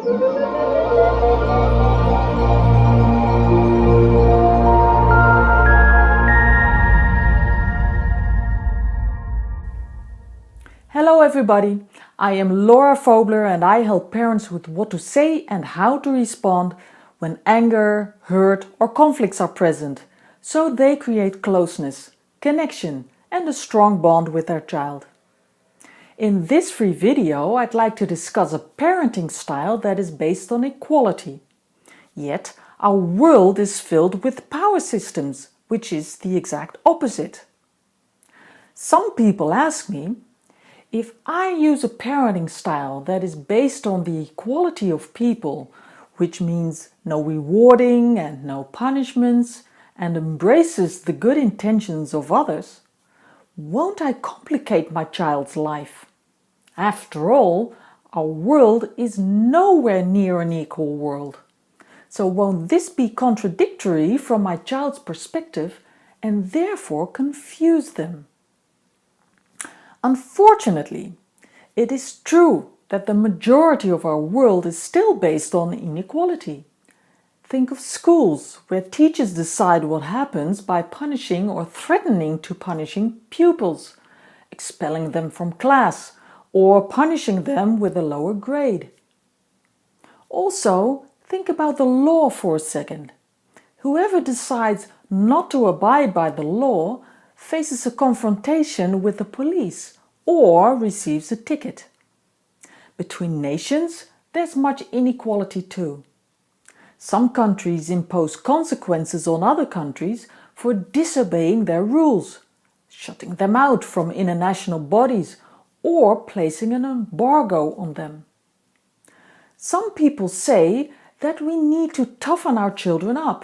Hello everybody, I am Laura Fobler and I help parents with what to say and how to respond when anger, hurt or conflicts are present, so they create closeness, connection and a strong bond with their child. In this free video, I'd like to discuss a parenting style that is based on equality. Yet, our world is filled with power systems, which is the exact opposite. Some people ask me, if I use a parenting style that is based on the equality of people, which means no rewarding and no punishments, and embraces the good intentions of others, won't I complicate my child's life? After all, our world is nowhere near an equal world. So won't this be contradictory from my child's perspective and therefore confuse them? Unfortunately, it is true that the majority of our world is still based on inequality. Think of schools where teachers decide what happens by punishing or threatening to punishing pupils, expelling them from class, or punishing them with a lower grade. Also, think about the law for a second. Whoever decides not to abide by the law faces a confrontation with the police or receives a ticket. Between nations, there's much inequality too. Some countries impose consequences on other countries for disobeying their rules, shutting them out from international bodies or placing an embargo on them. Some people say that we need to toughen our children up.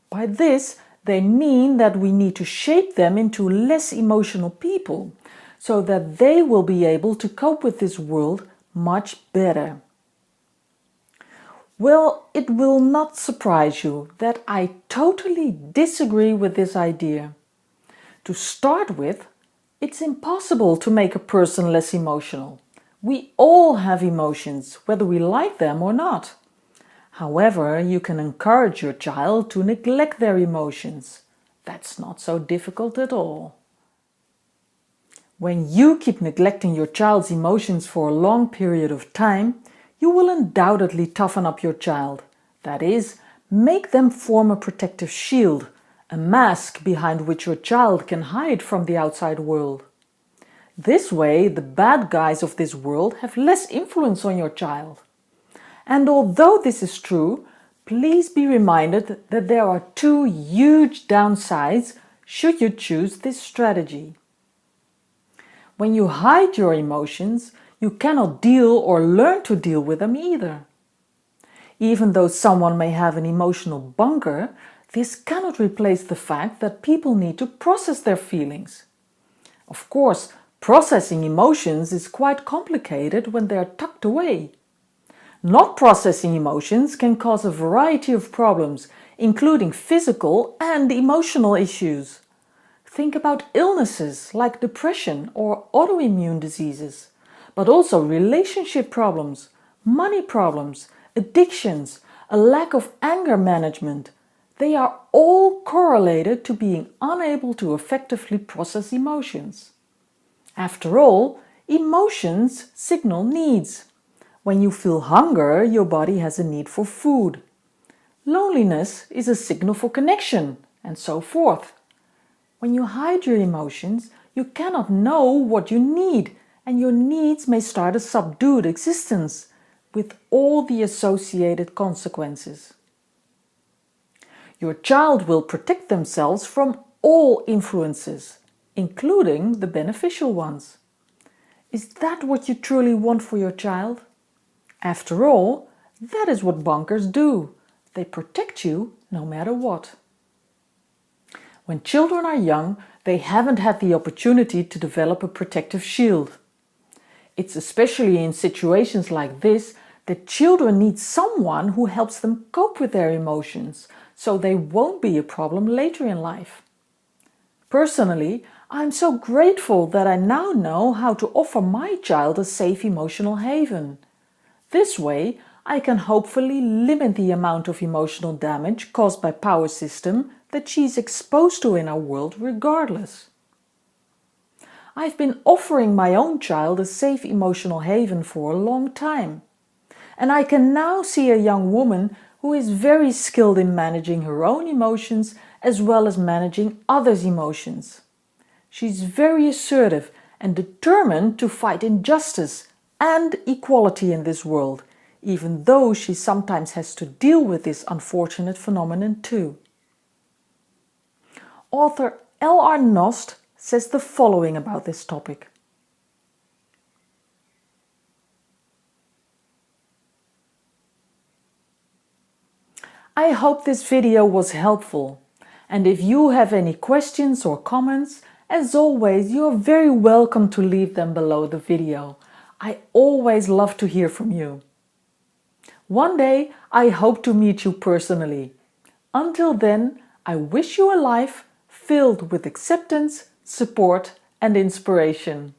By this, they mean that we need to shape them into less emotional people, so that they will be able to cope with this world much better. Well, it will not surprise you that I totally disagree with this idea. To start with, it's impossible to make a person less emotional. We all have emotions, whether we like them or not. However, you can encourage your child to neglect their emotions. That's not so difficult at all. When you keep neglecting your child's emotions for a long period of time, you will undoubtedly toughen up your child. That is, make them form a protective shield, a mask behind which your child can hide from the outside world. This way, the bad guys of this world have less influence on your child. And although this is true, please be reminded that there are two huge downsides should you choose this strategy. When you hide your emotions, you cannot deal or learn to deal with them either. Even though someone may have an emotional bunker, this cannot replace the fact that people need to process their feelings. Of course, processing emotions is quite complicated when they are tucked away. Not processing emotions can cause a variety of problems, including physical and emotional issues. Think about illnesses like depression or autoimmune diseases, but also relationship problems, money problems, addictions, a lack of anger management. They are all correlated to being unable to effectively process emotions. After all, emotions signal needs. When you feel hunger, your body has a need for food. Loneliness is a signal for connection, and so forth. When you hide your emotions, you cannot know what you need, and your needs may start a subdued existence, with all the associated consequences. Your child will protect themselves from all influences, including the beneficial ones. Is that what you truly want for your child? After all, that is what bunkers do. They protect you no matter what. When children are young, they haven't had the opportunity to develop a protective shield. It's especially in situations like this that children need someone who helps them cope with their emotions, so they won't be a problem later in life. Personally, I'm so grateful that I now know how to offer my child a safe emotional haven. This way, I can hopefully limit the amount of emotional damage caused by power system that she's exposed to in our world regardless. I've been offering my own child a safe emotional haven for a long time. And I can now see a young woman who is very skilled in managing her own emotions as well as managing others' emotions. She's very assertive and determined to fight injustice and equality in this world, even though she sometimes has to deal with this unfortunate phenomenon too. Author L.R. Nost says the following about this topic. I hope this video was helpful, and if you have any questions or comments, as always, you are very welcome to leave them below the video. I always love to hear from you. One day I hope to meet you personally. Until then, I wish you a life filled with acceptance, support and inspiration.